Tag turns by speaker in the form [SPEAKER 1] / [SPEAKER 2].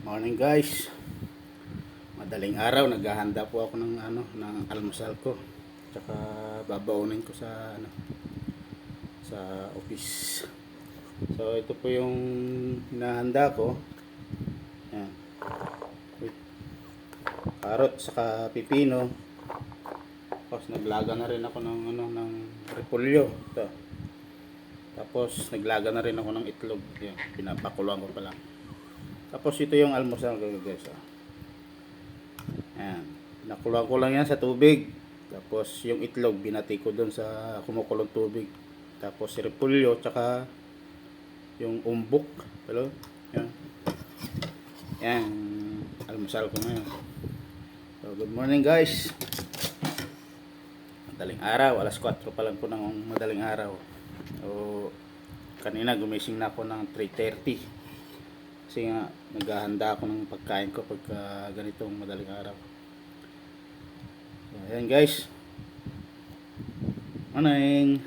[SPEAKER 1] Morning guys. Madaling araw naghahanda po ako ng almusal ko. Tsaka babaunin ko sa office. So ito po yung hinahanda ko. Ayan. Carrot saka pipino. Tapos naglaga na rin ako ng repolyo. Ito. Tapos naglaga na rin ako ng itlog. Ayan, pinapakuluan ko pa lang. Tapos ito yung almusal ko guys. Ayan. Nakuluan ko lang yan sa tubig. Tapos yung itlog binati ko doon sa kumukulong tubig. Tapos repolyo tsaka yung umbok. Hello? Yan. Yan. Almusal ko ngayon. So good morning guys. Madaling araw. Alas 4 pa lang po ng madaling araw. So kanina gumising na ako ng 3:30. Kasi nga naghahanda ako ng pagkain ko pagka ganitong madaling araw. So, ayan guys. Morning.